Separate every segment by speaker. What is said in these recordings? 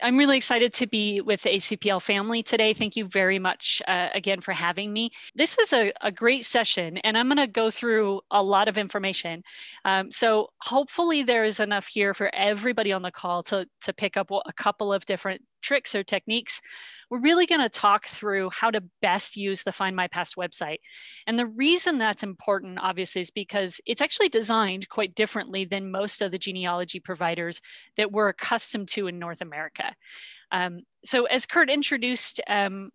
Speaker 1: I'm really excited to be with the ACPL family today. Thank you very much again for having me. This is a great session, and I'm going to go through a lot of information. So hopefully there is enough here for everybody on the call to pick up a couple of different tricks or techniques. We're really going to talk through how to best use the FindMyPast website. And the reason that's important, obviously, is because it's actually designed quite differently than most of the genealogy providers that we're accustomed to in North America. So as Kurt introduced,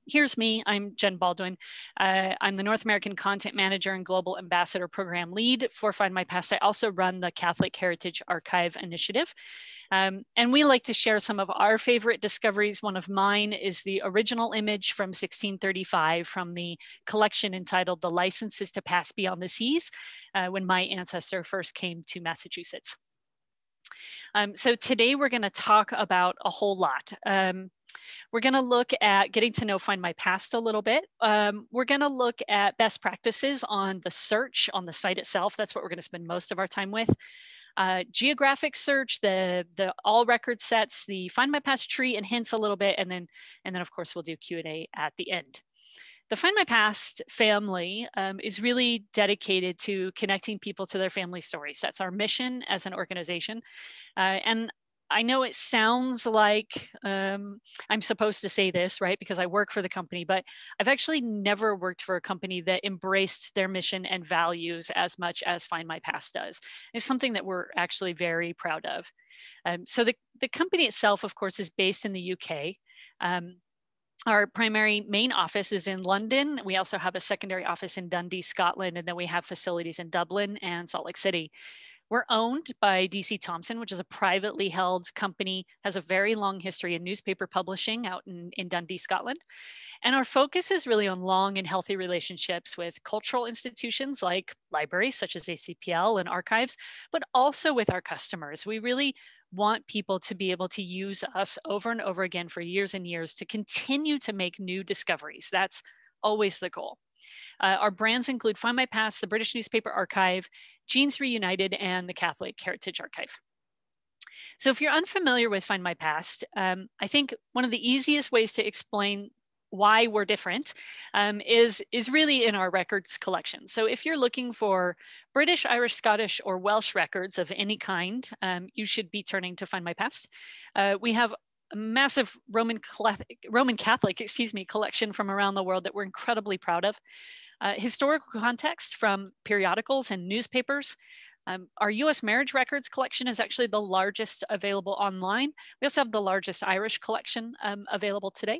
Speaker 1: here's me. I'm Jen Baldwin. I'm the North American Content Manager and Global Ambassador Program Lead for FindMyPast. I also run the Catholic Heritage Archive Initiative. And we like to share some of our favorite discoveries. One of mine is the original image from 1635 from the collection entitled The Licenses to Pass Beyond the Seas, when my ancestor first came to Massachusetts. So today we're going to talk about a whole lot. We're going to look at getting to know FindMyPast a little bit. We're going to look at best practices on the search on the site itself. That's what we're going to spend most of our time with. Geographic search, the all record sets, the FindMyPast tree and hints a little bit, and then of course we'll do Q&A at the end. The FindMyPast family is really dedicated to connecting people to their family stories. That's our mission as an organization. And I know it sounds like I'm supposed to say this, right? Because I work for the company, but I've actually never worked for a company that embraced their mission and values as much as FindMyPast does. It's something that we're actually very proud of. So the company itself, of course, is based in the UK. Our primary main office is in London. We also have a secondary office in Dundee, Scotland, and then we have facilities in Dublin and Salt Lake City. We're owned by DC Thomson, which is a privately held company, has a very long history in newspaper publishing out in Dundee, Scotland. And our focus is really on long and healthy relationships with cultural institutions like libraries, such as ACPL and archives, but also with our customers. We really want people to be able to use us over and over again for years and years to continue to make new discoveries. That's always the goal. Our brands include FindMyPast, the British Newspaper Archive, Genes Reunited, and the Catholic Heritage Archive. So if you're unfamiliar with FindMyPast, I think one of the easiest ways to explain why we're different is really in our records collection. So if you're looking for British, Irish, Scottish, or Welsh records of any kind, you should be turning to FindMyPast. We have a massive Roman Catholic, collection from around the world that we're incredibly proud of. Historical context from periodicals and newspapers. Our US marriage records collection is actually the largest available online. We also have the largest Irish collection available today.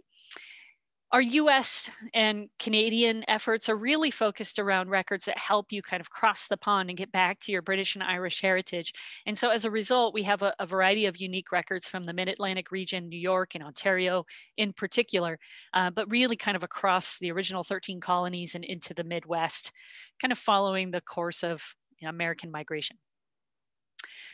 Speaker 1: Our US and Canadian efforts are really focused around records that help you kind of cross the pond and get back to your British and Irish heritage. And so as a result, we have a variety of unique records from the Mid-Atlantic region, New York and Ontario in particular, but really kind of across the original 13 colonies and into the Midwest, kind of following the course of American migration.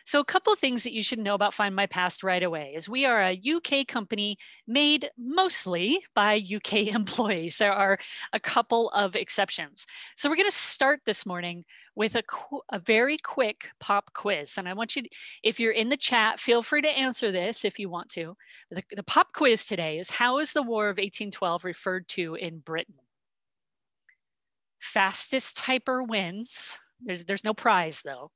Speaker 1: So a couple of things that you should know about FindMyPast right away is we are a UK company made mostly by UK employees. There are a couple of exceptions. So we're going to start this morning with a very quick pop quiz. And I want you to, if you're in the chat, feel free to answer this if you want to. The pop quiz today is, how is the War of 1812 referred to in Britain? Fastest typer wins. There's no prize though.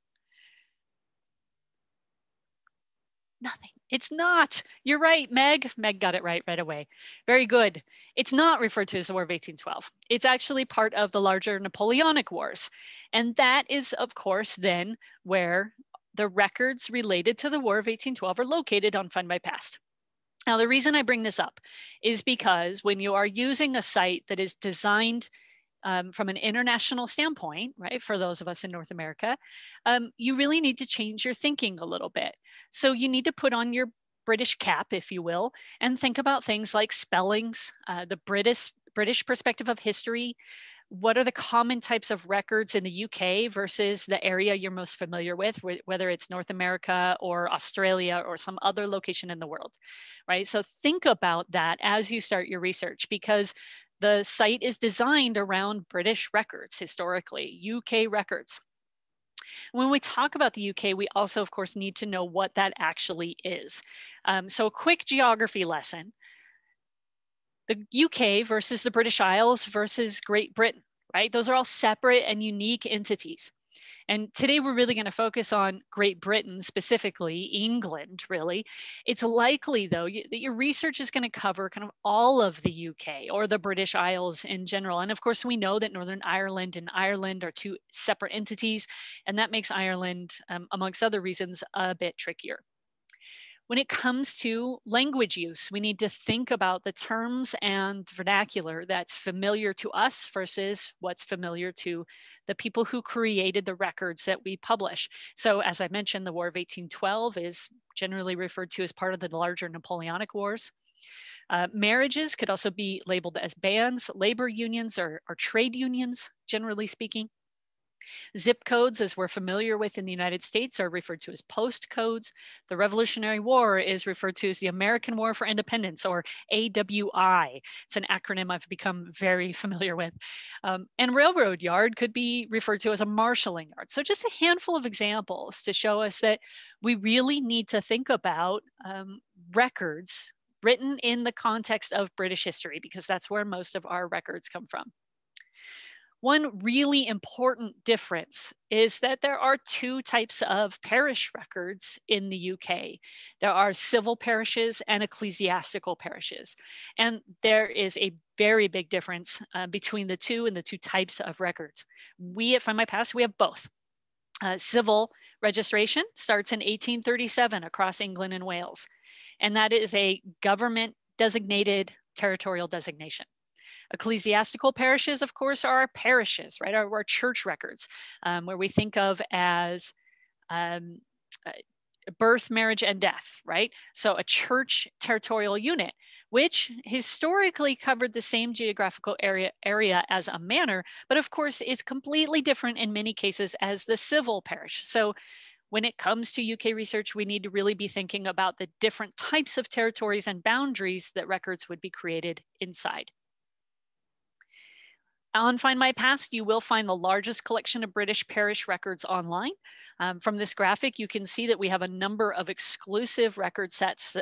Speaker 1: Nothing. It's not. You're right, Meg. Meg got it right away. Very good. It's not referred to as the War of 1812. It's actually part of the larger Napoleonic Wars. And that is, of course, then where the records related to the War of 1812 are located on FindMyPast. Now, the reason I bring this up is because when you are using a site that is designed from an international standpoint, right, for those of us in North America, you really need to change your thinking a little bit. So you need to put on your British cap, if you will, and think about things like spellings, the British perspective of history. What are the common types of records in the UK versus the area you're most familiar with, whether it's North America or Australia or some other location in the world, right? So think about that as you start your research, because the site is designed around British records historically, UK records. When we talk about the UK, we also, of course, need to know what that actually is. So a quick geography lesson. The UK versus the British Isles versus Great Britain, right? Those are all separate and unique entities. And today we're really going to focus on Great Britain, specifically England, really. It's likely, though, that your research is going to cover kind of all of the UK or the British Isles in general. And of course, we know that Northern Ireland and Ireland are two separate entities, and that makes Ireland, amongst other reasons, a bit trickier. When it comes to language use, we need to think about the terms and vernacular that's familiar to us versus what's familiar to the people who created the records that we publish. So as I mentioned, the War of 1812 is generally referred to as part of the larger Napoleonic Wars. Marriages could also be labeled as bands, labor unions, or trade unions, generally speaking. Zip codes, as we're familiar with in the United States, are referred to as postcodes. The Revolutionary War is referred to as the American War for Independence, or AWI. It's an acronym I've become very familiar with. And railroad yard could be referred to as a marshalling yard. So just a handful of examples to show us that we really need to think about records written in the context of British history, because that's where most of our records come from. One really important difference is that there are two types of parish records in the UK. There are civil parishes and ecclesiastical parishes. And there is a very big difference between the two and the two types of records. We at FindMyPast, we have both. Civil registration starts in 1837 across England and Wales. And that is a government designated territorial designation. Ecclesiastical parishes, of course, are our parishes, right? Our church records, where we think of as birth, marriage, and death, right? So a church territorial unit, which historically covered the same geographical area as a manor, but of course is completely different in many cases as the civil parish. So when it comes to UK research, we need to really be thinking about the different types of territories and boundaries that records would be created inside. On FindMyPast, you will find the largest collection of British parish records online. From this graphic, you can see that we have a number of exclusive record sets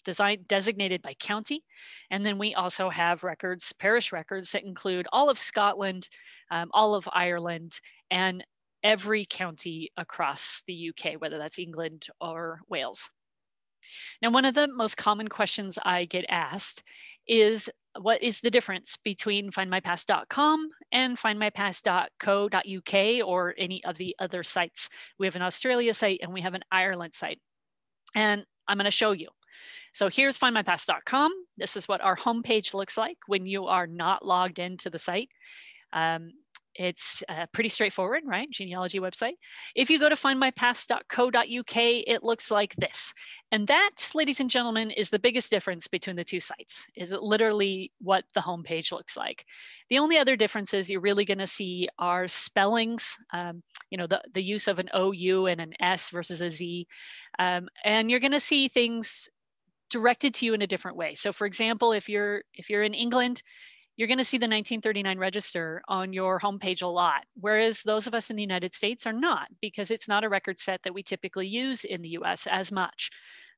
Speaker 1: designated by county. And then we also have records, parish records, that include all of Scotland, all of Ireland, and every county across the UK, whether that's England or Wales. Now, one of the most common questions I get asked is, what is the difference between FindMyPast.com and FindMyPast.co.uk or any of the other sites? We have an Australia site and we have an Ireland site. And I'm going to show you. So here's FindMyPast.com. This is what our homepage looks like when you are not logged into the site. It's pretty straightforward, right? Genealogy website. If you go to findmypast.co.uk, it looks like this. And that, ladies and gentlemen, is the biggest difference between the two sites, is literally what the homepage looks like. The only other differences you're really going to see are spellings, you know, the use of an OU and an S versus a Z. And you're going to see things directed to you in a different way. So for example, if you're in England, you're going to see the 1939 register on your homepage a lot, whereas those of us in the United States are not, because it's not a record set that we typically use in the US as much,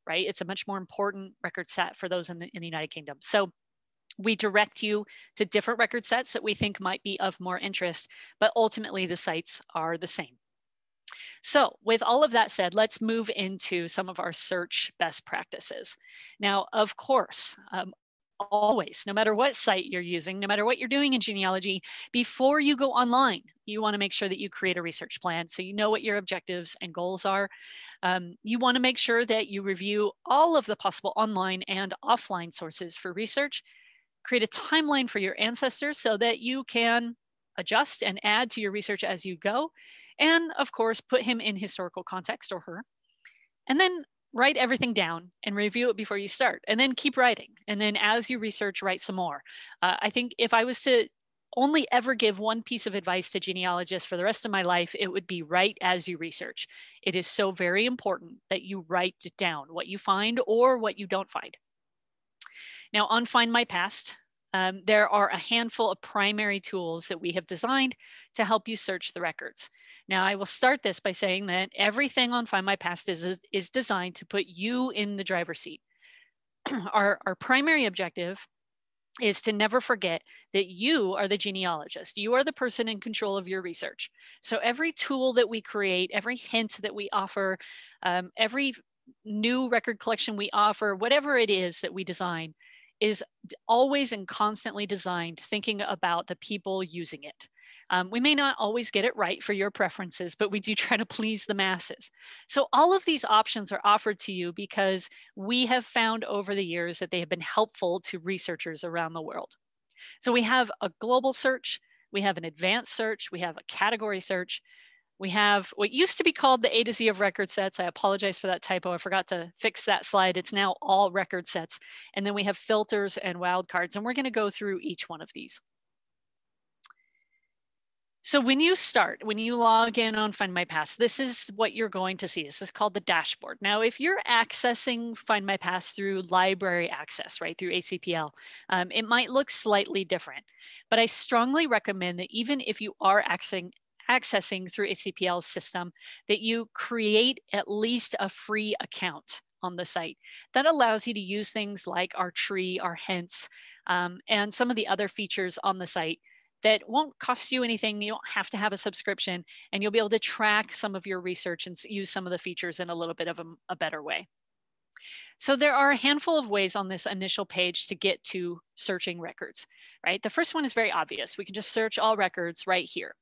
Speaker 1: right? It's a much more important record set for those in the United Kingdom. So we direct you to different record sets that we think might be of more interest, but ultimately the sites are the same. So with all of that said, let's move into some of our search best practices. Now, of course, always, no matter what site you're using, no matter what you're doing in genealogy, before you go online, you want to make sure that you create a research plan so you know what your objectives and goals are. You want to make sure that you review all of the possible online and offline sources for research, create a timeline for your ancestors so that you can adjust and add to your research as you go, and of course, put him in historical context or her. And then write everything down and review it before you start, and then keep writing. And then as you research, write some more. I think if I was to only ever give one piece of advice to genealogists for the rest of my life, it would be write as you research. It is so very important that you write down what you find or what you don't find. Now on FindMyPast, there are a handful of primary tools that we have designed to help you search the records. Now, I will start this by saying that everything on FindMyPast is designed to put you in the driver's seat. Our primary objective is to never forget that you are the genealogist. You are the person in control of your research. So every tool that we create, every hint that we offer, every new record collection we offer, whatever it is that we design, is always and constantly designed thinking about the people using it. We may not always get it right for your preferences, but we do try to please the masses. So all of these options are offered to you because we have found over the years that they have been helpful to researchers around the world. So we have a global search, we have an advanced search, we have a category search, we have what used to be called the A to Z of record sets. I apologize for that typo. I forgot to fix that slide. It's now all record sets. And then we have filters and wildcards, and we're going to go through each one of these. So when you log in on FindMyPast, this is what you're going to see. This is called the dashboard. Now, if you're accessing FindMyPast through library access, right, through ACPL, it might look slightly different. But I strongly recommend that even if you are accessing through ACPL's system, that you create at least a free account on the site. That allows you to use things like our tree, our hints, and some of the other features on the site that won't cost you anything. You don't have to have a subscription, and you'll be able to track some of your research and use some of the features in a little bit of a better way. So there are a handful of ways on this initial page to get to searching records, right? The first one is very obvious. We can just search all records right here.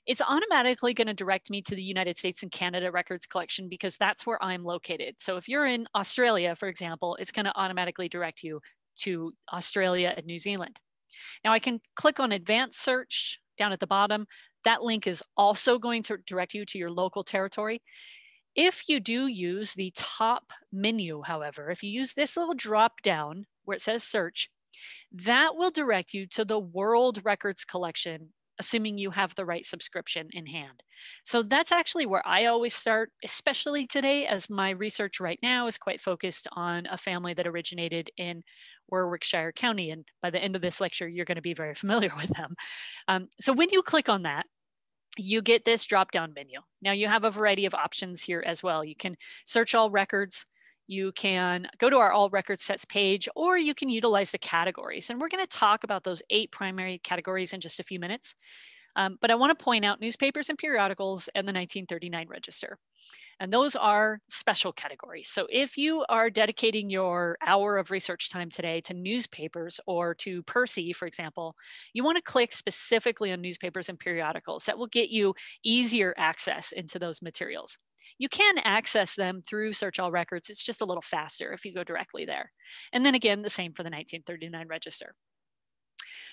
Speaker 1: It's automatically going to direct me to the United States and Canada records collection because that's where I'm located. So if you're in Australia, for example, it's going to automatically direct you to Australia and New Zealand. Now I can click on advanced search down at the bottom. That link is also going to direct you to your local territory. If you do use the top menu, however, if you use this little drop down where it says search, that will direct you to the world records collection, assuming you have the right subscription in hand. So that's actually where I always start, especially today, as my research right now is quite focused on a family that originated in Warwickshire County. And by the end of this lecture, you're going to be very familiar with them. So when you click on that, you get this drop-down menu. Now you have a variety of options here as well. You can search all records. You can go to our all record sets page, or you can utilize the categories. And we're going to talk about those 8 primary categories in just a few minutes. But I want to point out newspapers and periodicals and the 1939 register. And those are special categories. So if you are dedicating your hour of research time today to newspapers or to Percy, for example, you want to click specifically on newspapers and periodicals. That will get you easier access into those materials. You can access them through Search All Records. It's just a little faster if you go directly there. And then again, the same for the 1939 register.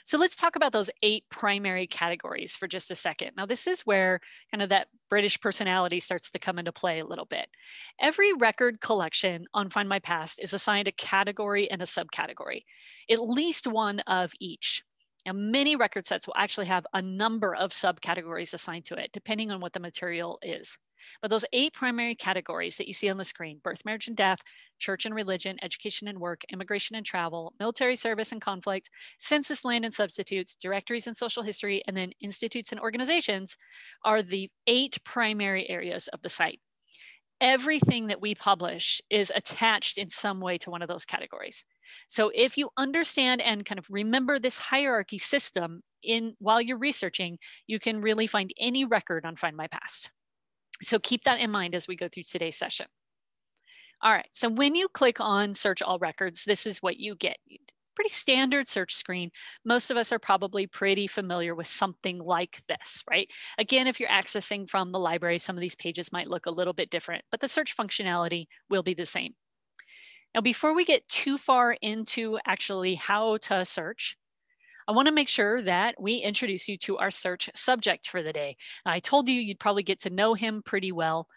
Speaker 1: So let's talk about those 8 primary categories for just a second. Now, this is where kind of that British personality starts to come into play a little bit. Every record collection on FindMyPast is assigned a category and a subcategory, at least one of each. Now, many record sets will actually have a number of subcategories assigned to it, depending on what the material is. But those 8 primary categories that you see on the screen: birth, marriage, and death, church and religion, education and work, immigration and travel, military service and conflict, census, land and substitutes, directories and social history, and then institutes and organizations, are the 8 primary areas of the site. Everything that we publish is attached in some way to one of those categories. So if you understand and kind of remember this hierarchy system while you're researching, you can really find any record on FindMyPast. So keep that in mind as we go through today's session. All right, so when you click on Search All Records, this is what you get. Pretty standard search screen. Most of us are probably pretty familiar with something like this, right? Again, if you're accessing from the library, some of these pages might look a little bit different, but the search functionality will be the same. Now, before we get too far into actually how to search, I want to make sure that we introduce you to our search subject for the day. I told you you'd probably get to know him pretty well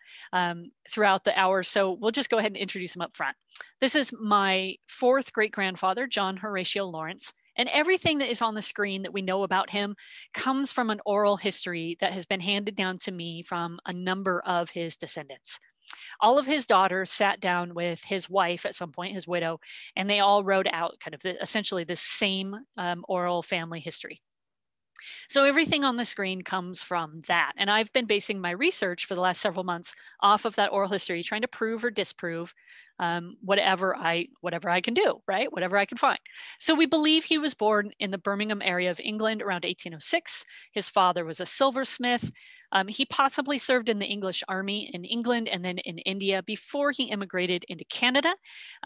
Speaker 1: throughout the hour, so we'll just go ahead and introduce him up front. This is my 4th great-grandfather, John Horatio Lawrence, and everything that is on the screen that we know about him comes from an oral history that has been handed down to me from a number of his descendants. All of his daughters sat down with his wife at some point, his widow, and they all wrote out kind of essentially the same oral family history. So everything on the screen comes from that. And I've been basing my research for the last several months off of that oral history, trying to prove or disprove whatever I can do, right? Whatever I can find. So we believe he was born in the Birmingham area of England around 1806. His father was a silversmith. He possibly served in the English army in England and then in India before he immigrated into Canada,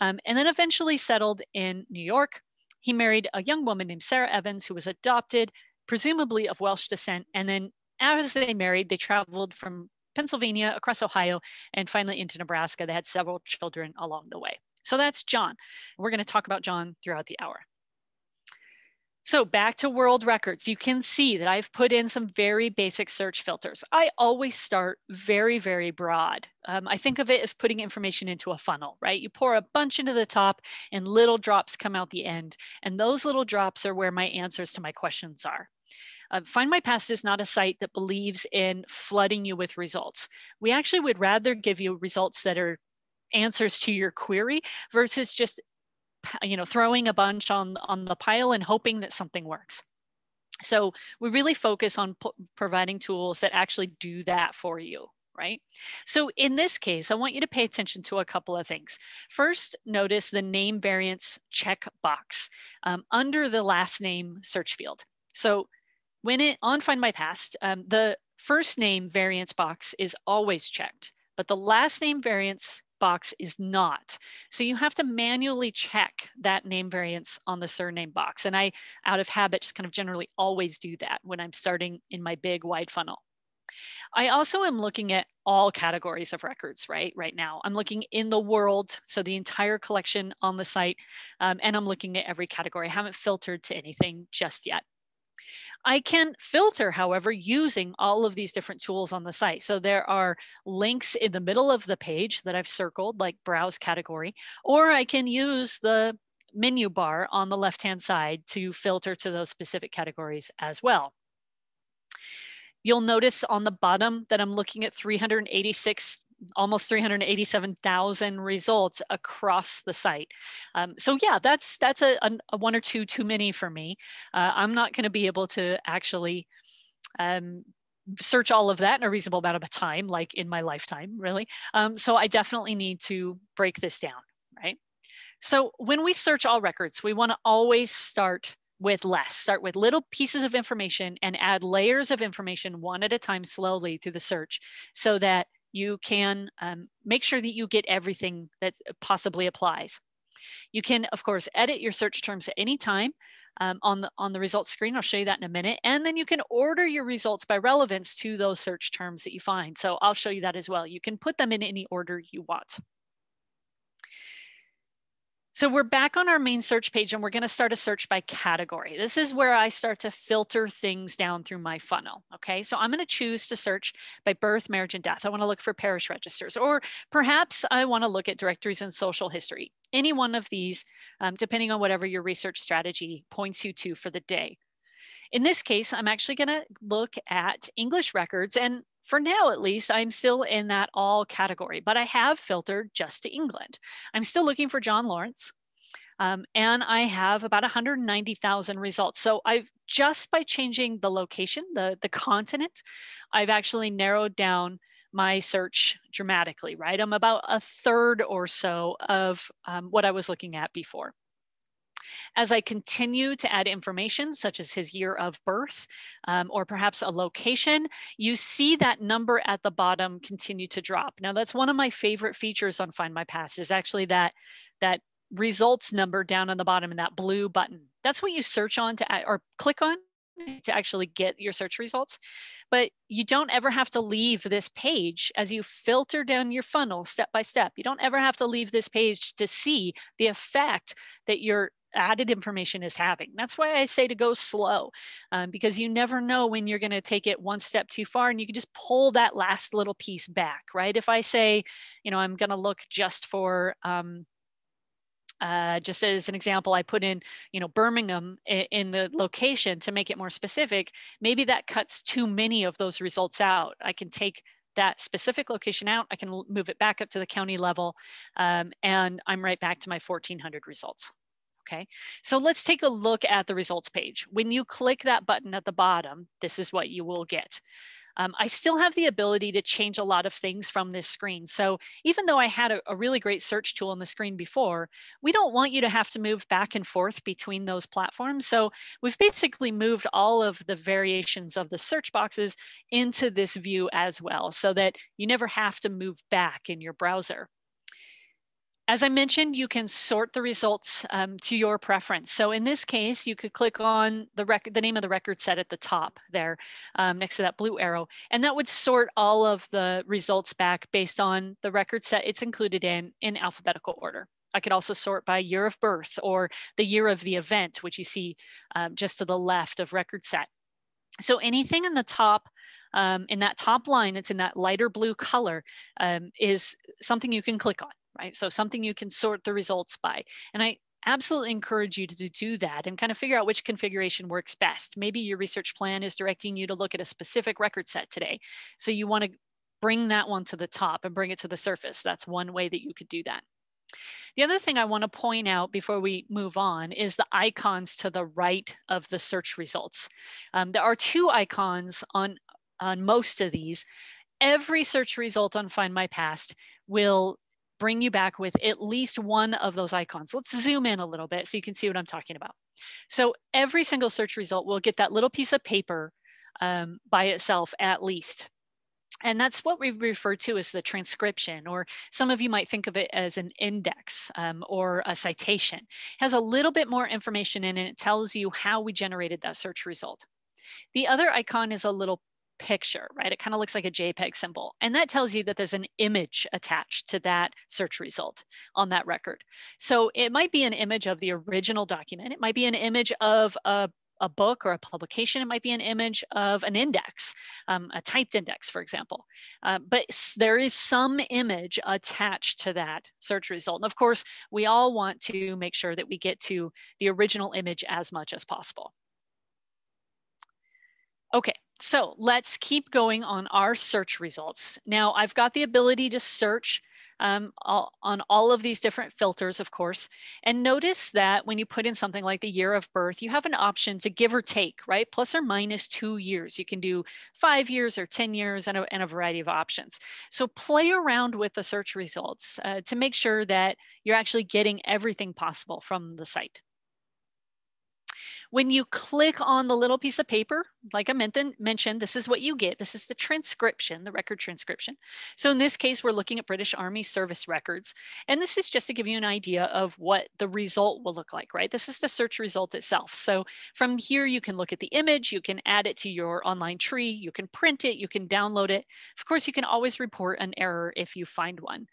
Speaker 1: and then eventually settled in New York. He married a young woman named Sarah Evans, who was adopted, presumably of Welsh descent. And then as they married, they traveled from Pennsylvania across Ohio and finally into Nebraska. They had several children along the way. So that's John. We're going to talk about John throughout the hour. So back to world records, you can see that I've put in some very basic search filters. I always start very, very broad. I think of it as putting information into a funnel, right? You pour a bunch into the top and little drops come out the end. And those little drops are where my answers to my questions are. FindMyPast is not a site that believes in flooding you with results. We actually would rather give you results that are answers to your query versus just throwing a bunch on the pile and hoping that something works. So we really focus on providing tools that actually do that for you, right? So in this case, I want you to pay attention to a couple of things. First, notice the name variance check box under the last name search field. So on FindMyPast, the first name variance box is always checked, but the last name variance box is not. So you have to manually check that name variance on the surname box. And I, out of habit, just kind of generally always do that when I'm starting in my big wide funnel. I also am looking at all categories of records right now. I'm looking in the world, so the entire collection on the site, and I'm looking at every category. I haven't filtered to anything just yet. I can filter, however, using all of these different tools on the site. So there are links in the middle of the page that I've circled, like browse category, or I can use the menu bar on the left-hand side to filter to those specific categories as well. You'll notice on the bottom that I'm looking at 386, almost 387,000 results across the site. So yeah, that's a one or two too many for me. I'm not going to be able to actually search all of that in a reasonable amount of time, like in my lifetime, really. So I definitely need to break this down, right? So when we search all records, we want to always start with less. Start with little pieces of information and add layers of information one at a time slowly through the search so that you can make sure that you get everything that possibly applies. You can, of course, edit your search terms at any time on the results screen. I'll show you that in a minute. And then you can order your results by relevance to those search terms that you find. So I'll show you that as well. You can put them in any order you want. So we're back on our main search page and we're going to start a search by category. This is where I start to filter things down through my funnel. Okay, so I'm going to choose to search by birth, marriage, and death. I want to look for parish registers, or perhaps I want to look at directories and social history. Any one of these, depending on whatever your research strategy points you to for the day. In this case, I'm actually going to look at English records, and for now, at least, I'm still in that all category, but I have filtered just to England. I'm still looking for John Lawrence, and I have about 190,000 results. So I've just by changing the location, the continent, I've actually narrowed down my search dramatically, right? I'm about a third or so of what I was looking at before. As I continue to add information, such as his year of birth, or perhaps a location, you see that number at the bottom continue to drop. Now, that's one of my favorite features on FindMyPast is actually that results number down on the bottom in that blue button. That's what you search on or click on to actually get your search results. But you don't ever have to leave this page as you filter down your funnel step by step. You don't ever have to leave this page to see the effect that your added information is having. That's why I say to go slow, because you never know when you're going to take it one step too far and you can just pull that last little piece back, right? If I say, I'm going to look just for, just as an example, I put in, Birmingham in the location to make it more specific, maybe that cuts too many of those results out. I can take that specific location out, I can move it back up to the county level, and I'm right back to my 1,400 results. Okay, so let's take a look at the results page. When you click that button at the bottom, this is what you will get. I still have the ability to change a lot of things from this screen. So even though I had a really great search tool on the screen before, we don't want you to have to move back and forth between those platforms. So we've basically moved all of the variations of the search boxes into this view as well, so that you never have to move back in your browser. As I mentioned, you can sort the results to your preference. So in this case, you could click on the name of the record set at the top there next to that blue arrow, and that would sort all of the results back based on the record set it's included in alphabetical order. I could also sort by year of birth or the year of the event, which you see just to the left of record set. So anything in the top, in that top line that's in that lighter blue color is something you can click on. Right? So something you can sort the results by. And I absolutely encourage you to do that and kind of figure out which configuration works best. Maybe your research plan is directing you to look at a specific record set today. So you want to bring that one to the top and bring it to the surface. That's one way that you could do that. The other thing I want to point out before we move on is the icons to the right of the search results. There are two icons on most of these. Every search result on FindMyPast will bring you back with at least one of those icons. Let's zoom in a little bit so you can see what I'm talking about. So every single search result will get that little piece of paper by itself at least. And that's what we refer to as the transcription, or some of you might think of it as an index or a citation. It has a little bit more information in it. It tells you how we generated that search result. The other icon is a little picture, right? It kind of looks like a JPEG symbol. And that tells you that there's an image attached to that search result on that record. So it might be an image of the original document. It might be an image of a book or a publication. It might be an image of an index, a typed index, for example. But there is some image attached to that search result. And of course, we all want to make sure that we get to the original image as much as possible. Okay, so let's keep going on our search results. Now, I've got the ability to search on all of these different filters, of course. And notice that when you put in something like the year of birth, you have an option to give or take, right? Plus or minus 2 years. You can do 5 years or 10 years and a variety of options. So play around with the search results to make sure that you're actually getting everything possible from the site. When you click on the little piece of paper, like I mentioned, this is what you get. This is the transcription, the record transcription. So in this case, we're looking at British Army service records. And this is just to give you an idea of what the result will look like, right? This is the search result itself. So from here, you can look at the image, you can add it to your online tree, you can print it, you can download it. Of course, you can always report an error if you find one.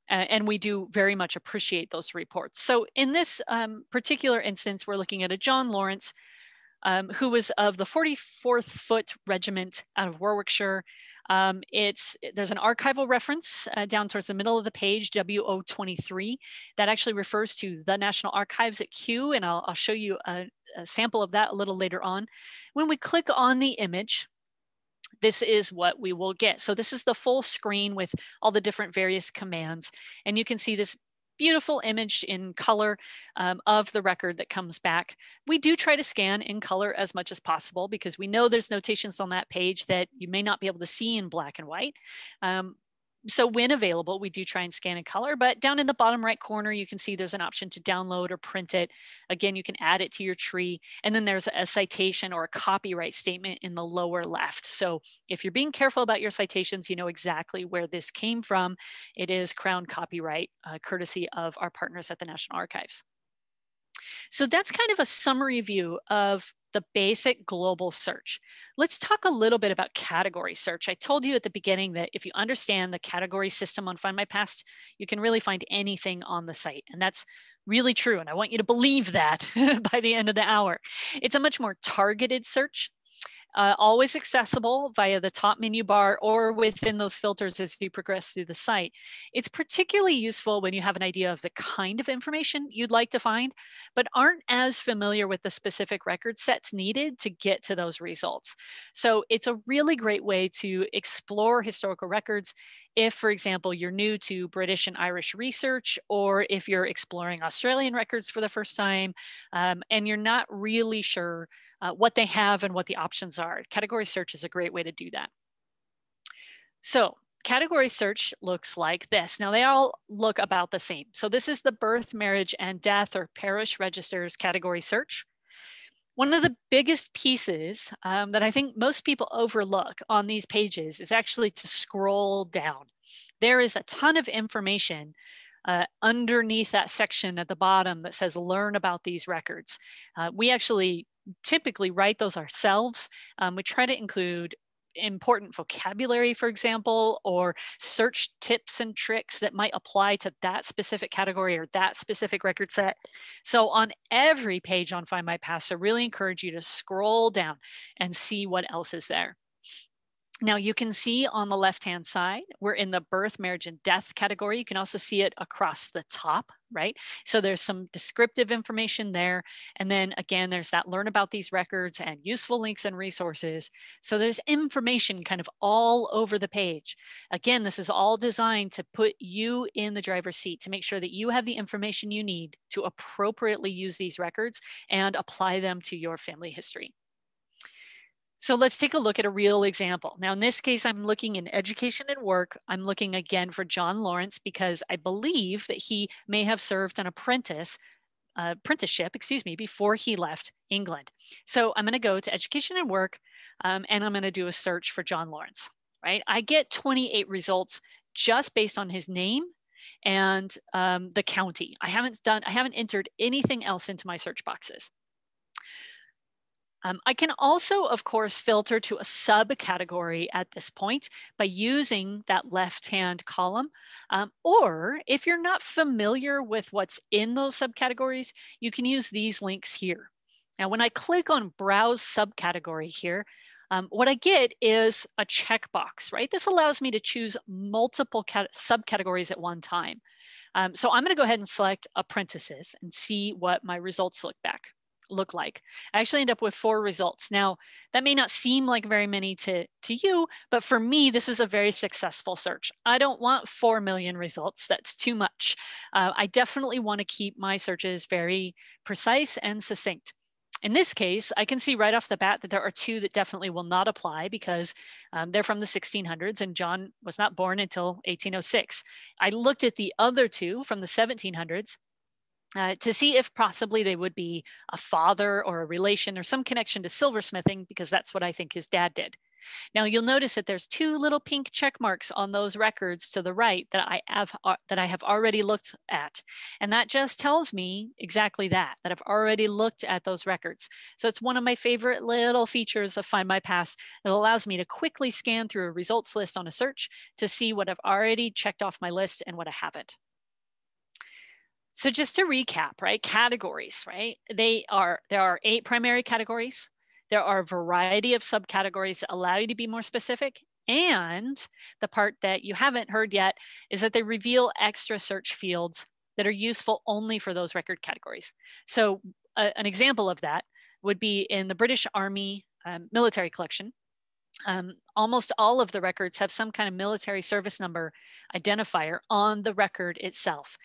Speaker 1: And we do very much appreciate those reports. So in this particular instance, we're looking at a John Lawrence who was of the 44th Foot Regiment out of Warwickshire. There's an archival reference down towards the middle of the page, WO23, that actually refers to the National Archives at Kew, and I'll show you a sample of that a little later on. When we click on the image, this is what we will get. So this is the full screen with all the different various commands. And you can see this beautiful image in color of the record that comes back. We do try to scan in color as much as possible because we know there's notations on that page that you may not be able to see in black and white. So when available, we do try and scan in color, but down in the bottom right corner, you can see there's an option to download or print it. Again, you can add it to your tree. And then there's a citation or a copyright statement in the lower left. So if you're being careful about your citations, you know exactly where this came from. It is Crown copyright, courtesy of our partners at the National Archives. So that's kind of a summary view of the basic global search. Let's talk a little bit about category search. I told you at the beginning that if you understand the category system on FindMyPast, you can really find anything on the site. And that's really true. And I want you to believe that by the end of the hour. It's a much more targeted search. Always accessible via the top menu bar or within those filters as you progress through the site. It's particularly useful when you have an idea of the kind of information you'd like to find, but aren't as familiar with the specific record sets needed to get to those results. So it's a really great way to explore historical records if, for example, you're new to British and Irish research, or if you're exploring Australian records for the first time, and you're not really sure what they have and what the options are. Category search is a great way to do that. So category search looks like this. Now they all look about the same. So this is the birth, marriage, and death or parish registers category search. One of the biggest pieces that I think most people overlook on these pages is actually to scroll down. There is a ton of information underneath that section at the bottom that says learn about these records. We actually typically write those ourselves. We try to include important vocabulary, for example, or search tips and tricks that might apply to that specific category or that specific record set. So on every page on FindMyPast, I really encourage you to scroll down and see what else is there. Now you can see on the left-hand side, we're in the birth, marriage, and death category. You can also see it across the top, right? So there's some descriptive information there. And then again, there's that learn about these records and useful links and resources. So there's information kind of all over the page. Again, this is all designed to put you in the driver's seat to make sure that you have the information you need to appropriately use these records and apply them to your family history. So let's take a look at a real example. Now, in this case, I'm looking in education and work. I'm looking again for John Lawrence because I believe that he may have served an apprenticeship, before he left England. So I'm going to go to education and work, and I'm going to do a search for John Lawrence, right? I get 28 results just based on his name and the county. I haven't entered anything else into my search boxes. I can also, of course, filter to a subcategory at this point by using that left-hand column. Or if you're not familiar with what's in those subcategories, you can use these links here. Now, when I click on Browse Subcategory here, what I get is a checkbox, right? This allows me to choose multiple subcategories at one time. So I'm going to go ahead and select Apprentices and see what my results look like. I actually end up with 4 results. Now, that may not seem like very many to you, but for me, this is a very successful search. I don't want 4 million results. That's too much. I definitely want to keep my searches very precise and succinct. In this case, I can see right off the bat that there are 2 that definitely will not apply because they're from the 1600s and John was not born until 1806. I looked at the other 2 from the 1700s to see if possibly they would be a father or a relation or some connection to silversmithing, because that's what I think his dad did. Now you'll notice that there's 2 little pink check marks on those records to the right that I have already looked at. And that just tells me exactly that I've already looked at those records. So it's one of my favorite little features of FindMyPast. It allows me to quickly scan through a results list on a search to see what I've already checked off my list and what I haven't. So just to recap, right? Categories, right? There are 8 primary categories. There are a variety of subcategories that allow you to be more specific. And the part that you haven't heard yet is that they reveal extra search fields that are useful only for those record categories. So an example of that would be in the British Army military collection. Almost all of the records have some kind of military service number identifier on the record itself.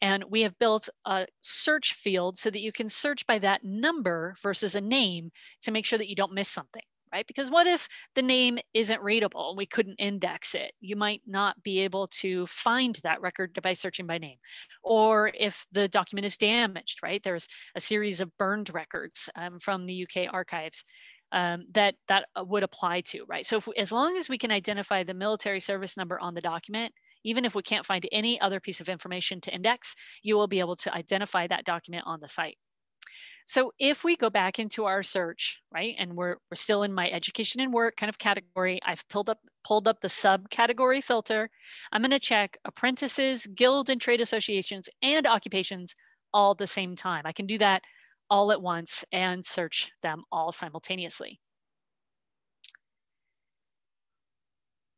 Speaker 1: And we have built a search field so that you can search by that number versus a name to make sure that you don't miss something, right? Because what if the name isn't readable and we couldn't index it? You might not be able to find that record by searching by name. Or if the document is damaged, right? There's a series of burned records from the UK archives that would apply to, right? So as long as we can identify the military service number on the document, even if we can't find any other piece of information to index, you will be able to identify that document on the site. So if we go back into our search, right, and we're still in my education and work kind of category, I've pulled up the subcategory filter. I'm going to check apprentices, guild and trade associations, and occupations all at the same time. I can do that all at once and search them all simultaneously.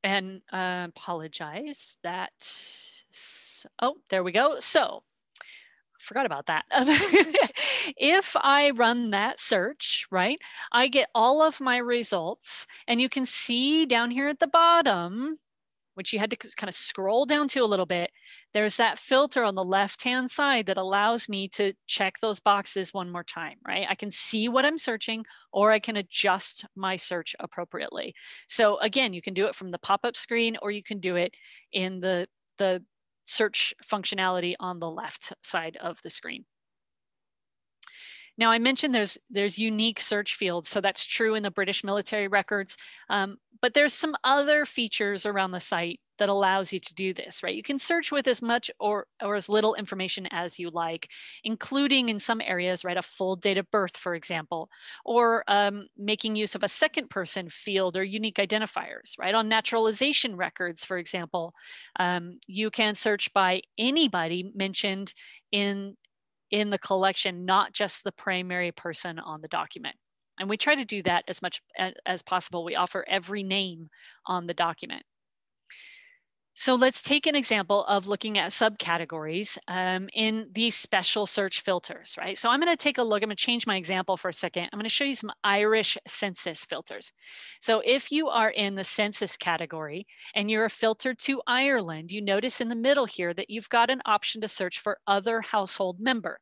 Speaker 1: And apologize that, oh, there we go. So forgot about that. If I run that search, right, I get all of my results, and you can see down here at the bottom, which you had to kind of scroll down to a little bit, there's that filter on the left-hand side that allows me to check those boxes one more time, right? I can see what I'm searching, or I can adjust my search appropriately. So again, you can do it from the pop-up screen, or you can do it in the search functionality on the left side of the screen. Now, I mentioned there's unique search fields, so that's true in the British military records, but there's some other features around the site that allows you to do this, right? You can search with as much or as little information as you like, including in some areas, right, a full date of birth, for example, or making use of a second person field or unique identifiers, right? On naturalization records, for example, you can search by anybody mentioned in the collection, not just the primary person on the document. And we try to do that as much as possible. We offer every name on the document. So let's take an example of looking at subcategories in these special search filters, right? So I'm going to take a look. I'm going to change my example for a second. I'm going to show you some Irish census filters. So if you are in the census category and you're filtered to Ireland, you notice in the middle here that you've got an option to search for other household member.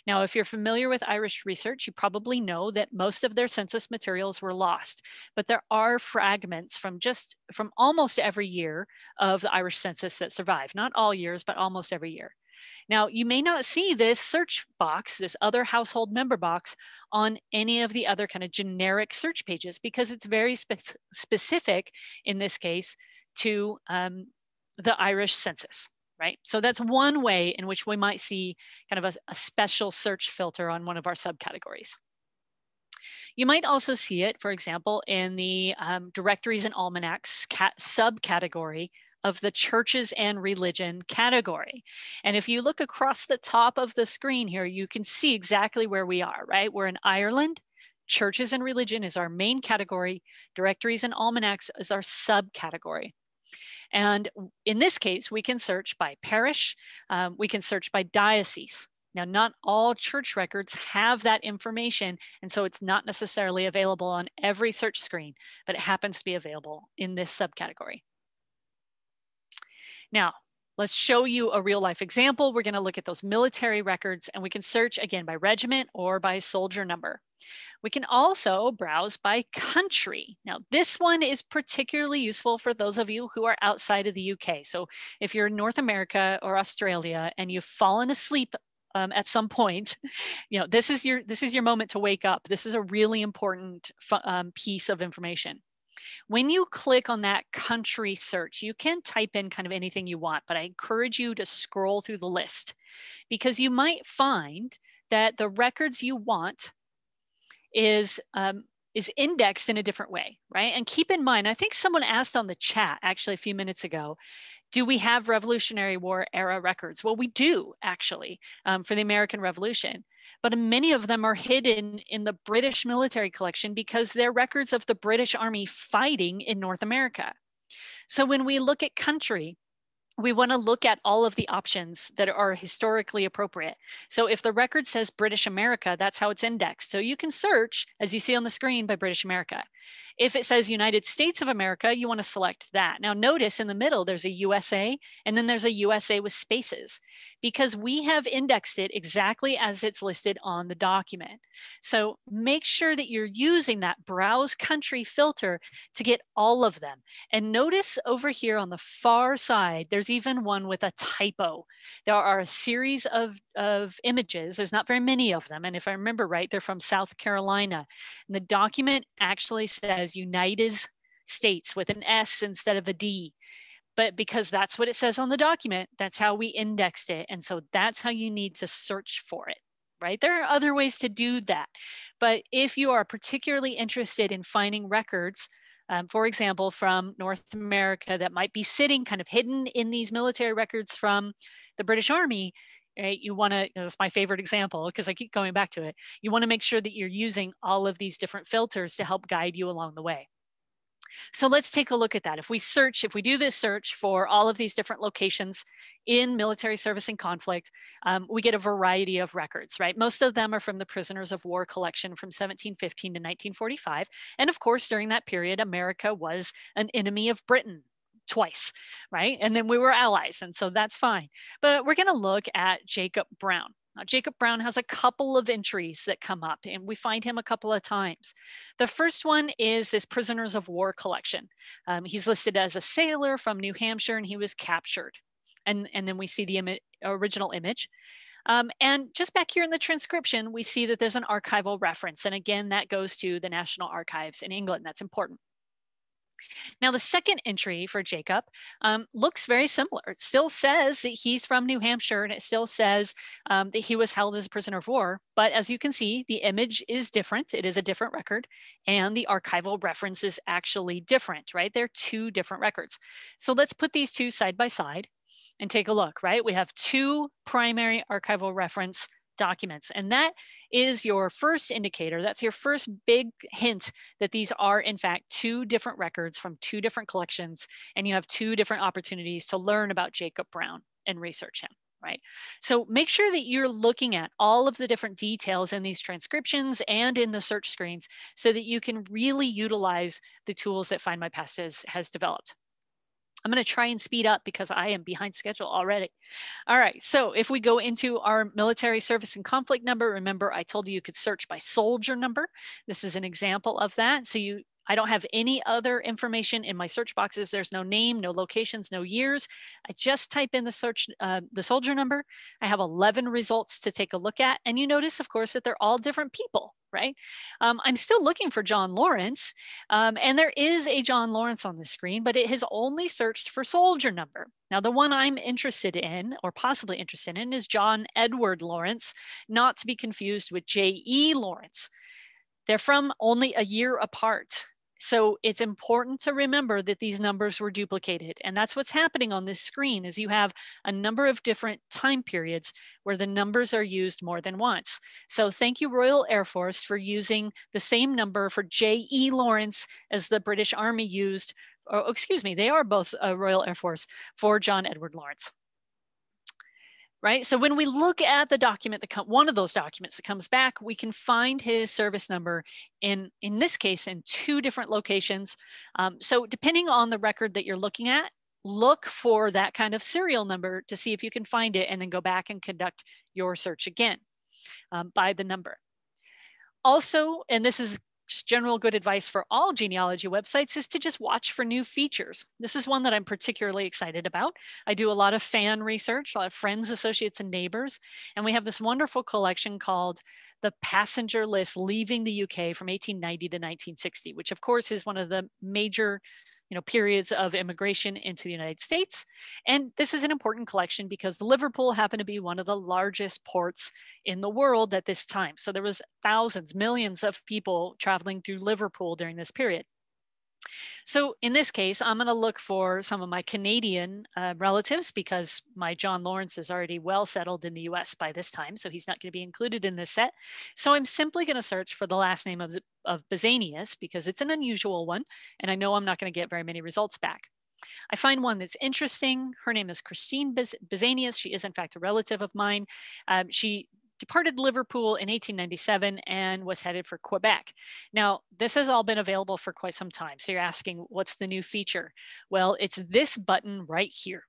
Speaker 1: Now, if you're familiar with Irish research, you probably know that most of their census materials were lost, but there are fragments from almost every year of the Irish census that survive. Not all years, but almost every year. Now, you may not see this search box, this other household member box, on any of the other kind of generic search pages because it's very specific, in this case, to the Irish census. Right? So that's one way in which we might see kind of a special search filter on one of our subcategories. You might also see it, for example, in the directories and almanacs subcategory of the churches and religion category. And if you look across the top of the screen here, you can see exactly where we are, right? We're in Ireland. Churches and religion is our main category. Directories and almanacs is our subcategory. And in this case, we can search by parish, we can search by diocese. Now, not all church records have that information, and so it's not necessarily available on every search screen, but it happens to be available in this subcategory. Now, let's show you a real life example. We're going to look at those military records, and we can search again by regiment or by soldier number. We can also browse by country. Now, this one is particularly useful for those of you who are outside of the UK. So if you're in North America or Australia and you've fallen asleep at some point, you know, this is your moment to wake up. This is a really important piece of information. When you click on that country search, you can type in kind of anything you want, but I encourage you to scroll through the list because you might find that the records you want is indexed in a different way, right? And keep in mind, I think someone asked on the chat actually a few minutes ago, do we have Revolutionary War era records? Well, we do actually for the American Revolution, but many of them are hidden in the British military collection because they're records of the British Army fighting in North America. So when we look at country, we want to look at all of the options that are historically appropriate. So if the record says British America, that's how it's indexed. So you can search, as you see on the screen, by British America. If it says United States of America, you want to select that. Now notice in the middle, there's a USA, and then there's a USA with spaces, because we have indexed it exactly as it's listed on the document. So make sure that you're using that browse country filter to get all of them. And notice over here on the far side, there's even one with a typo. There are a series of images. There's not very many of them. And if I remember right, they're from South Carolina. And the document actually says United States with an S instead of a D. But because that's what it says on the document, that's how we indexed it. And so that's how you need to search for it, right? There are other ways to do that. But if you are particularly interested in finding records, for example, from North America that might be sitting kind of hidden in these military records from the British Army, right? You want to, that's my favorite example because I keep going back to it. You want to make sure that you're using all of these different filters to help guide you along the way. So let's take a look at that. If we do this search for all of these different locations in military service and conflict, we get a variety of records, right? Most of them are from the prisoners of war collection from 1715 to 1945. And of course, during that period, America was an enemy of Britain. twice, right? And then we were allies, and so that's fine. But we're going to look at Jacob Brown. Now, Jacob Brown has a couple of entries that come up, and we find him a couple of times. The first one is this prisoners of war collection. He's listed as a sailor from New Hampshire, and he was captured. And then we see the original image. And just back here in the transcription, we see that there's an archival reference. And again, that goes to the National Archives in England. That's important. Now, the second entry for Jacob looks very similar. It still says that he's from New Hampshire, and it still says that he was held as a prisoner of war. But as you can see, the image is different. It is a different record, and the archival reference is actually different, right? They're two different records. So let's put these two side by side and take a look, right? We have two primary archival reference documents, and that is your first indicator. That's your first big hint that these are in fact two different records from two different collections, and you have two different opportunities to learn about Jacob Brown and research him, right? So make sure that you're looking at all of the different details in these transcriptions and in the search screens so that you can really utilize the tools that FindMyPast has developed. I'm going to try and speed up because I am behind schedule already. All right, so if we go into our military service and conflict number, remember I told you you could search by soldier number. This is an example of that. So I don't have any other information in my search boxes. There's no name, no locations, no years. I just type in the soldier number. I have 11 results to take a look at. And you notice, of course, that they're all different people, right? I'm still looking for John Lawrence, and there is a John Lawrence on the screen, but it has only searched for soldier number. Now, the one I'm interested in, or possibly interested in, is John Edward Lawrence, not to be confused with J.E. Lawrence. They're from only a year apart. So it's important to remember that these numbers were duplicated. And that's what's happening on this screen is you have a number of different time periods where the numbers are used more than once. So thank you, Royal Air Force, for using the same number for J.E. Lawrence as the British Army used, or excuse me, they are both Royal Air Force for John Edward Lawrence. Right? So when we look at the document, one of those documents that comes back, we can find his service number in this case, in two different locations. So depending on the record that you're looking at, look for that kind of serial number to see if you can find it and then go back and conduct your search again by the number. Also, and this is just general good advice for all genealogy websites, is to just watch for new features. This is one that I'm particularly excited about. I do a lot of fan research, a lot of friends, associates, and neighbors. And we have this wonderful collection called the Passenger List Leaving the UK from 1890 to 1960, which of course is one of the major periods of immigration into the United States. And this is an important collection because Liverpool happened to be one of the largest ports in the world at this time. So there was thousands, millions of people traveling through Liverpool during this period. So in this case, I'm going to look for some of my Canadian relatives because my John Lawrence is already well settled in the US by this time, so he's not going to be included in this set. So I'm simply going to search for the last name of Bezanius because it's an unusual one, and I know I'm not going to get very many results back. I find one that's interesting. Her name is Christine Bezanius. She is in fact a relative of mine. She departed Liverpool in 1897 and was headed for Quebec. Now, this has all been available for quite some time. So you're asking, what's the new feature? Well, it's this button right here.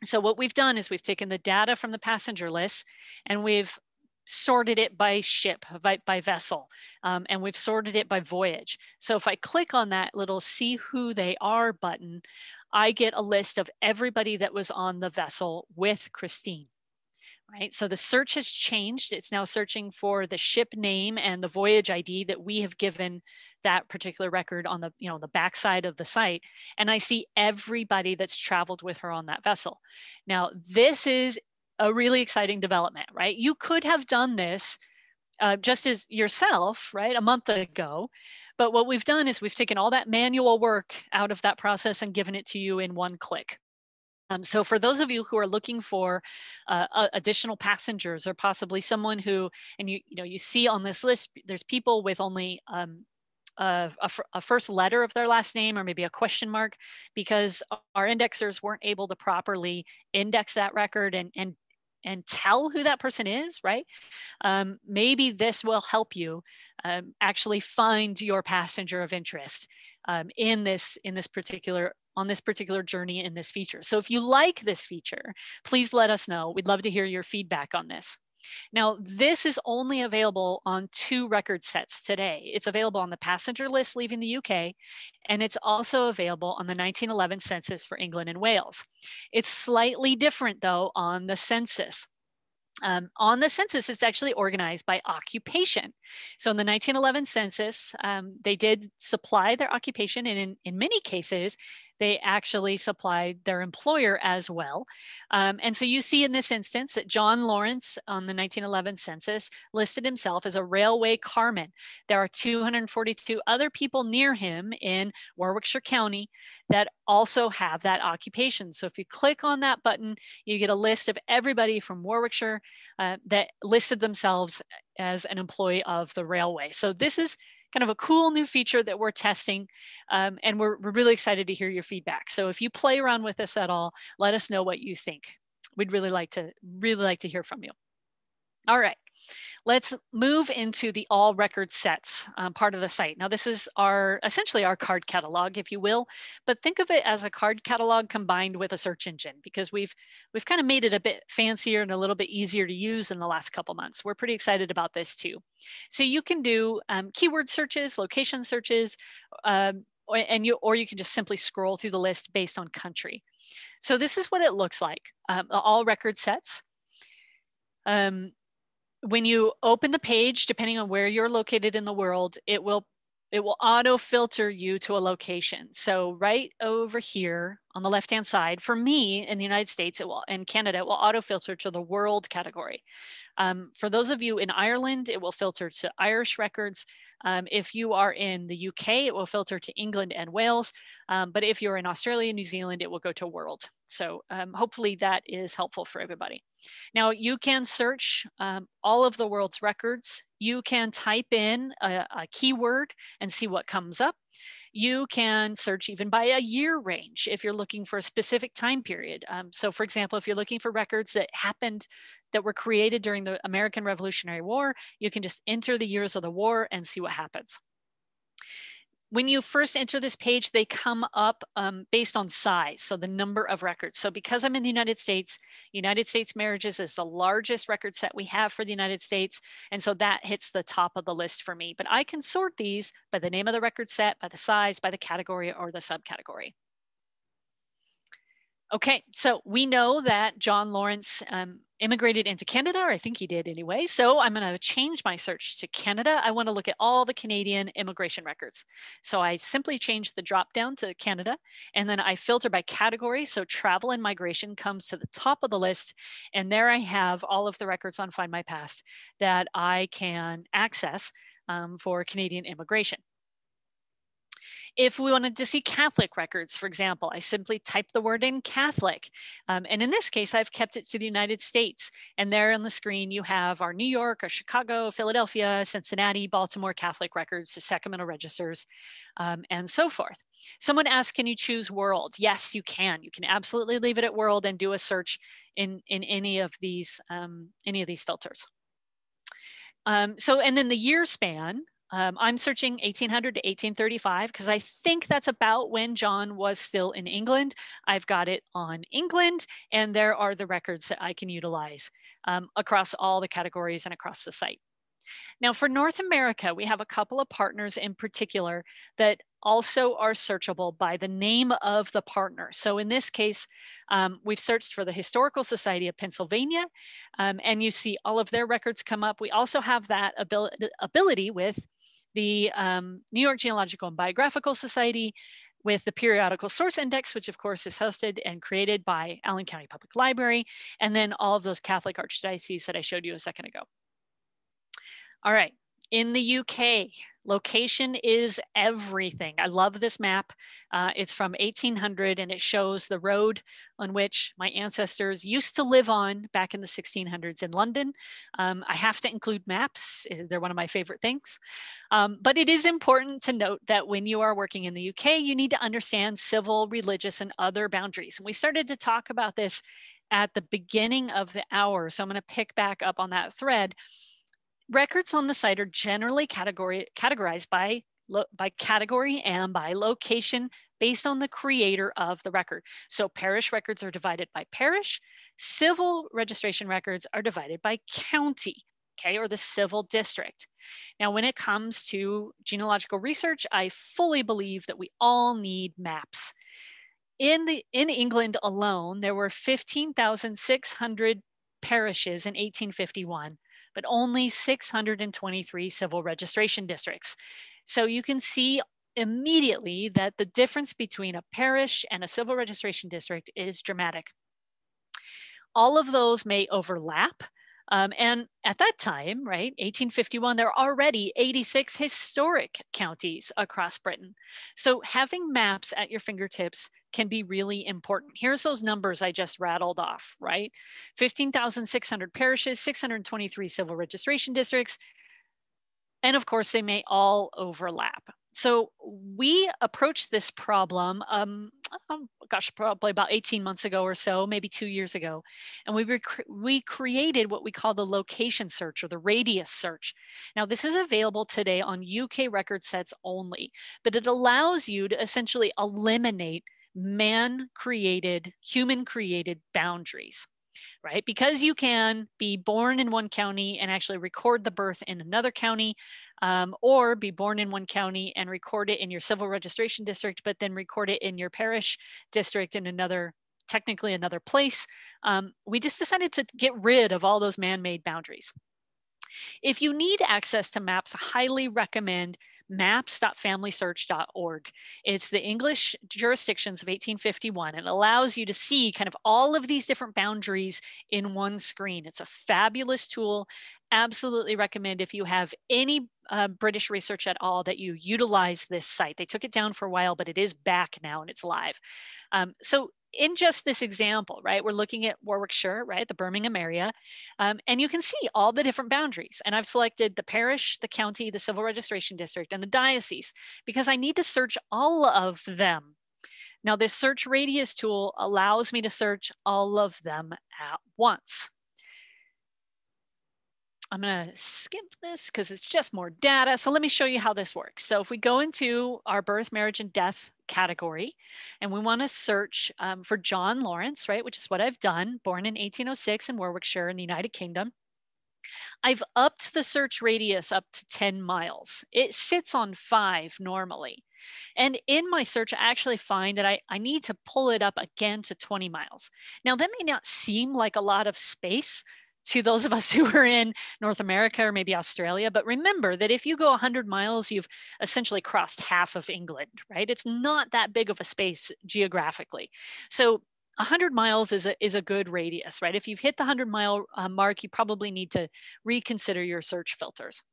Speaker 1: So what we've done is we've taken the data from the passenger list and we've sorted it by ship, by vessel, and we've sorted it by voyage. So if I click on that little see who they are button, I get a list of everybody that was on the vessel with Christine. Right, so the search has changed. It's now searching for the ship name and the voyage ID that we have given that particular record on the, the backside of the site. And I see everybody that's traveled with her on that vessel. Now, this is a really exciting development, right? You could have done this just as yourself, right, a month ago. But what we've done is we've taken all that manual work out of that process and given it to you in one click. So for those of you who are looking for additional passengers or possibly someone who, and you see on this list, there's people with only a first letter of their last name or maybe a question mark because our indexers weren't able to properly index that record and tell who that person is, right? Maybe this will help you actually find your passenger of interest in this particular on this particular journey in this feature. So if you like this feature, please let us know. We'd love to hear your feedback on this. Now, this is only available on 2 record sets today. It's available on the passenger list leaving the UK, and it's also available on the 1911 census for England and Wales. It's slightly different, though, on the census. On the census, it's actually organized by occupation. So in the 1911 census, they did supply their occupation, and in many cases, they actually supplied their employer as well. And so you see in this instance that John Lawrence on the 1911 census listed himself as a railway carman. There are 242 other people near him in Warwickshire County that also have that occupation. So if you click on that button, you get a list of everybody from Warwickshire that listed themselves as an employee of the railway. So this is kind of a cool new feature that we're testing, and we're really excited to hear your feedback. So if you play around with this at all, let us know what you think. We'd really like to hear from you. All right, let's move into the all record sets part of the site. Now this is essentially our card catalog, if you will, but think of it as a card catalog combined with a search engine, because we've kind of made it a bit fancier and a little bit easier to use in the last couple months. We're pretty excited about this too. So you can do keyword searches, location searches, or you can just simply scroll through the list based on country. So this is what it looks like, all record sets. When you open the page, depending on where you're located in the world, it will auto filter you to a location. So right over here on the left-hand side, for me in the United States, in Canada, it will auto filter to the world category. For those of you in Ireland, it will filter to Irish records. If you are in the UK, it will filter to England and Wales. But if you're in Australia and New Zealand, it will go to world. So hopefully that is helpful for everybody. Now you can search all of the world's records. You can type in a keyword and see what comes up. You can search even by a year range if you're looking for a specific time period. So for example, if you're looking for records that were created during the American Revolutionary War, you can just enter the years of the war and see what happens. When you first enter this page, they come up based on size, so the number of records. So because I'm in the United States marriages is the largest record set we have for the United States, and so that hits the top of the list for me. But I can sort these by the name of the record set, by the size, by the category, or the subcategory. Okay, so we know that John Lawrence immigrated into Canada, or I think he did anyway. So I'm going to change my search to Canada. I want to look at all the Canadian immigration records. So I simply change the drop down to Canada, and then I filter by category. So travel and migration comes to the top of the list. And there I have all of the records on FindMyPast that I can access for Canadian immigration. If we wanted to see Catholic records, for example, I simply type the word in Catholic. And in this case, I've kept it to the United States. And there on the screen, you have our New York, our Chicago, Philadelphia, Cincinnati, Baltimore Catholic records, Sacramento registers, and so forth. Someone asked, can you choose world? Yes, you can. You can absolutely leave it at world and do a search in any of these filters. And then the year span, I'm searching 1800 to 1835 because I think that's about when John was still in England. I've got it on England, and there are the records that I can utilize across all the categories and across the site. Now for North America, we have a couple of partners in particular that also are searchable by the name of the partner. So in this case, we've searched for the Historical Society of Pennsylvania, and you see all of their records come up. We also have that ability with the New York Genealogical and Biographical Society, with the Periodical Source Index, which of course is hosted and created by Allen County Public Library, and then all of those Catholic archdioceses that I showed you a second ago. All right, in the UK, location is everything. I love this map. It's from 1800, and it shows the road on which my ancestors used to live on back in the 1600s in London. I have to include maps. They're one of my favorite things. But it is important to note that when you are working in the UK, you need to understand civil, religious, and other boundaries. And we started to talk about this at the beginning of the hour, so I'm going to pick back up on that thread. Records on the site are generally categorized by category and by location based on the creator of the record. So parish records are divided by parish, civil registration records are divided by county, okay, or the civil district. Now, when it comes to genealogical research, I fully believe that we all need maps. In England alone, there were 15,600 parishes in 1851, but only 623 civil registration districts. So you can see immediately that the difference between a parish and a civil registration district is dramatic. All of those may overlap. And at that time, right, 1851, there are already 86 historic counties across Britain. So having maps at your fingertips can be really important. Here's those numbers I just rattled off, right? 15,600 parishes, 623 civil registration districts, and of course, they may all overlap. So we approached this problem, probably about 18 months ago or so, maybe 2 years ago. And we created what we call the location search or the radius search. Now, this is available today on UK record sets only, but it allows you to essentially eliminate man-created, human-created boundaries. Right? Because you can be born in one county and actually record the birth in another county, or be born in one county and record it in your civil registration district, but then record it in your parish district in technically another place. We just decided to get rid of all those man-made boundaries. If you need access to maps, I highly recommend maps.familysearch.org. It's the English jurisdictions of 1851. It allows you to see kind of all of these different boundaries in one screen. It's a fabulous tool. Absolutely recommend, if you have any British research at all, that you utilize this site. They took it down for a while, but it is back now and it's live. So in just this example, right, we're looking at Warwickshire, right, the Birmingham area, and you can see all the different boundaries. And I've selected the parish, the county, the civil registration district, and the diocese, because I need to search all of them. Now, this search radius tool allows me to search all of them at once. I'm going to skip this because it's just more data. So let me show you how this works. So if we go into our birth, marriage, and death category, and we want to search for John Lawrence, right, which is what I've done, born in 1806 in Warwickshire in the United Kingdom. I've upped the search radius up to 10 miles. It sits on 5 normally. And in my search, I actually find that I need to pull it up again to 20 miles. Now, that may not seem like a lot of space to those of us who are in North America or maybe Australia. But remember that if you go 100 miles, you've essentially crossed half of England, right? It's not that big of a space geographically. So 100 miles is a good radius, right? If you've hit the 100-mile mark, you probably need to reconsider your search filters.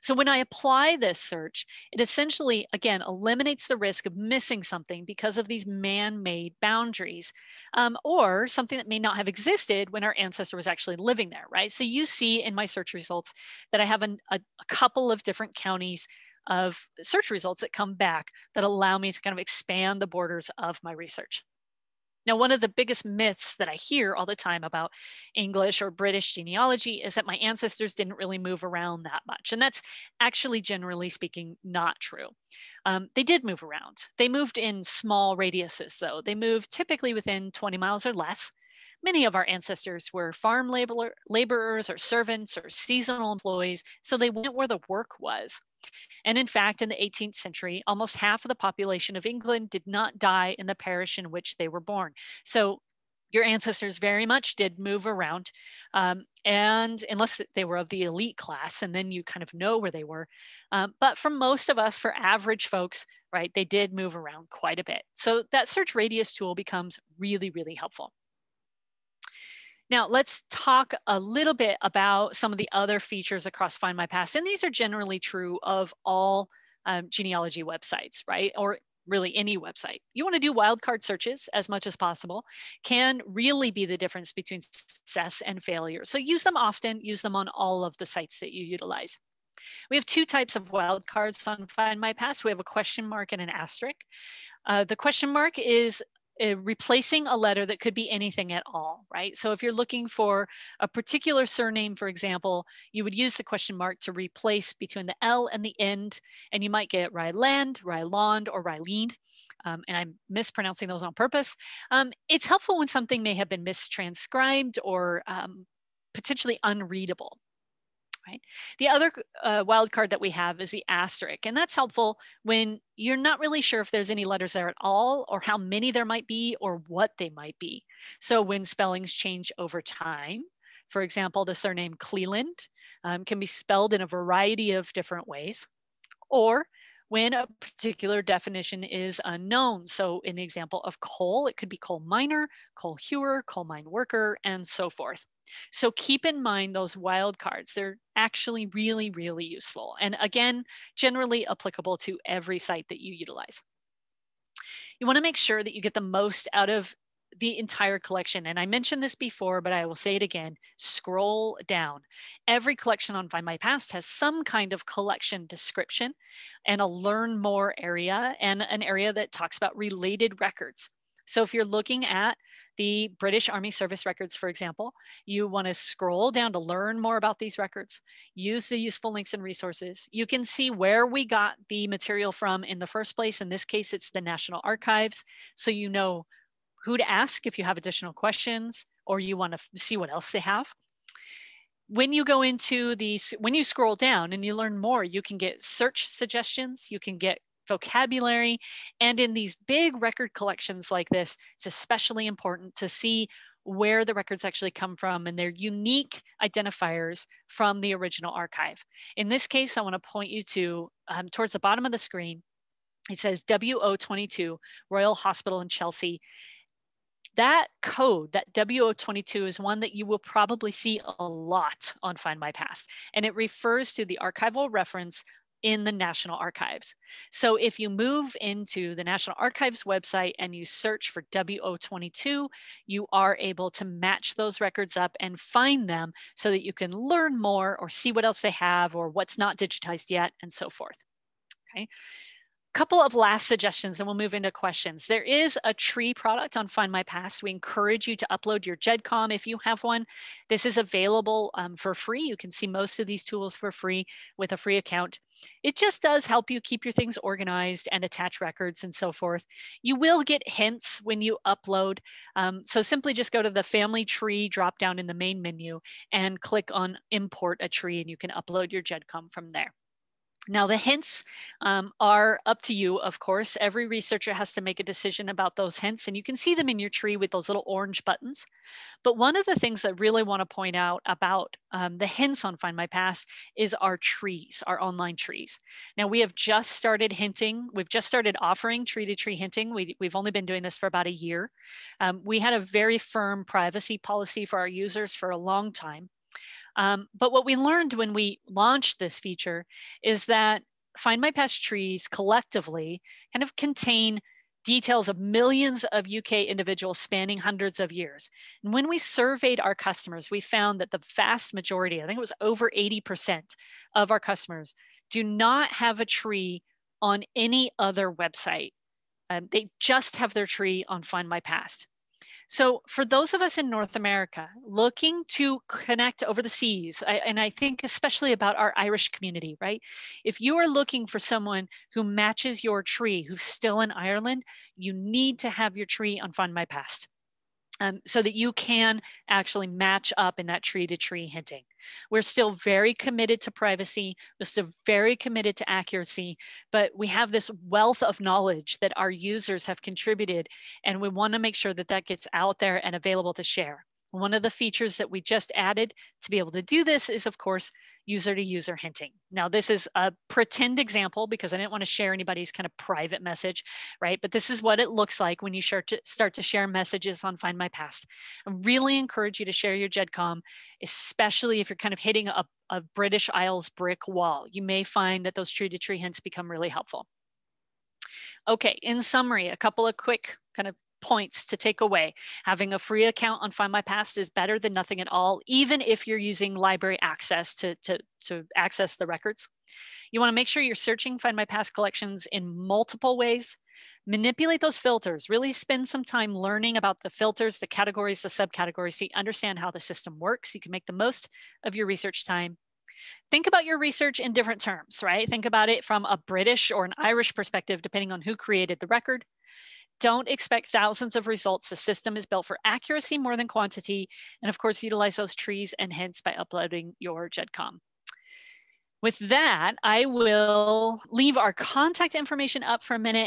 Speaker 1: So when I apply this search, it essentially, again, eliminates the risk of missing something because of these man-made boundaries, or something that may not have existed when our ancestor was actually living there, right? So you see in my search results that I have a couple of different counties of search results that come back that allow me to kind of expand the borders of my research. Now, one of the biggest myths that I hear all the time about English or British genealogy is that my ancestors didn't really move around that much. And that's actually, generally speaking, not true. They did move around. They moved in small radiuses, though. They moved typically within 20 miles or less. Many of our ancestors were farm laborers or servants or seasonal employees, so they went where the work was. And in fact, in the 18th century, almost half of the population of England did not die in the parish in which they were born. So your ancestors very much did move around, and unless they were of the elite class, and then you kind of know where they were. But for most of us, for average folks, right, they did move around quite a bit. So that search radius tool becomes really, really helpful. Now, let's talk a little bit about some of the other features across FindMyPast. And these are generally true of all genealogy websites, right? Or really any website. You want to do wildcard searches as much as possible, can really be the difference between success and failure. So use them often, use them on all of the sites that you utilize. We have 2 types of wildcards on FindMyPast. We have a question mark and an asterisk. The question mark is replacing a letter that could be anything at all, right? So if you're looking for a particular surname, for example, you would use the question mark to replace between the L and the end, and you might get Ryland, Ryland, or Ryleen. And I'm mispronouncing those on purpose. It's helpful when something may have been mistranscribed or potentially unreadable. Right. The other wildcard that we have is the asterisk, and that's helpful when you're not really sure if there's any letters there at all, or how many there might be, or what they might be. So when spellings change over time, for example, the surname Cleland can be spelled in a variety of different ways, or when a particular definition is unknown. So in the example of coal, it could be coal miner, coal hewer, coal mine worker, and so forth. So keep in mind those wildcards. They're actually really, really useful. And again, generally applicable to every site that you utilize. You want to make sure that you get the most out of the entire collection. And I mentioned this before, but I will say it again, scroll down. Every collection on FindMyPast has some kind of collection description and a learn more area and an area that talks about related records. So if you're looking at the British Army Service Records, for example, you want to scroll down to learn more about these records, use the useful links and resources. You can see where we got the material from in the first place. In this case, it's the National Archives. So you know who to ask if you have additional questions or you want to see what else they have. When you go into these, when you scroll down and you learn more, you can get search suggestions, you can get vocabulary. And in these big record collections like this, it's especially important to see where the records actually come from and their unique identifiers from the original archive. In this case, I want to point you to towards the bottom of the screen. It says WO22, Royal Hospital in Chelsea. That code, that WO22, is one that you will probably see a lot on FindMyPast, and it refers to the archival reference in the National Archives. So if you move into the National Archives website and you search for WO22, you are able to match those records up and find them so that you can learn more or see what else they have or what's not digitized yet and so forth. Okay. Couple of last suggestions and we'll move into questions. There is a tree product on FindMyPast. We encourage you to upload your GEDCOM if you have one. This is available for free. You can see most of these tools for free with a free account. It just does help you keep your things organized and attach records and so forth. You will get hints when you upload. So simply just go to the family tree drop down in the main menu and click on import a tree and you can upload your GEDCOM from there. Now, the hints are up to you, of course. Every researcher has to make a decision about those hints, and you can see them in your tree with those little orange buttons. But one of the things I really want to point out about the hints on FindMyPast is our trees, our online trees. Now, we have just started hinting. We've just started offering tree-to-tree hinting. We've only been doing this for about a year. We had a very firm privacy policy for our users for a long time. But what we learned when we launched this feature is that FindMyPast trees collectively kind of contain details of millions of UK individuals spanning hundreds of years. And when we surveyed our customers, we found that the vast majority, I think it was over 80% of our customers, do not have a tree on any other website. They just have their tree on FindMyPast. So for those of us in North America looking to connect over the seas, and I think especially about our Irish community, right? If you are looking for someone who matches your tree, who's still in Ireland, you need to have your tree on FindMyPast. So that you can actually match up in that tree-to-tree hinting. We're still very committed to privacy. We're still very committed to accuracy, but we have this wealth of knowledge that our users have contributed, and we want to make sure that that gets out there and available to share. One of the features that we just added to be able to do this is, of course, user-to-user hinting. Now, this is a pretend example because I didn't want to share anybody's kind of private message, right? But this is what it looks like when you start to share messages on FindMyPast. I really encourage you to share your GEDCOM, especially if you're kind of hitting a British Isles brick wall. You may find that those tree-to-tree hints become really helpful. Okay, in summary, a couple of quick kind of points to take away. Having a free account on FindMyPast is better than nothing at all, even if you're using library access to access the records. You want to make sure you're searching FindMyPast collections in multiple ways. Manipulate those filters. Really spend some time learning about the filters, the categories, the subcategories, so you understand how the system works. You can make the most of your research time. Think about your research in different terms, right? Think about it from a British or an Irish perspective, depending on who created the record. Don't expect thousands of results. The system is built for accuracy more than quantity. And of course, utilize those trees and hints by uploading your GEDCOM. With that, I will leave our contact information up for a minute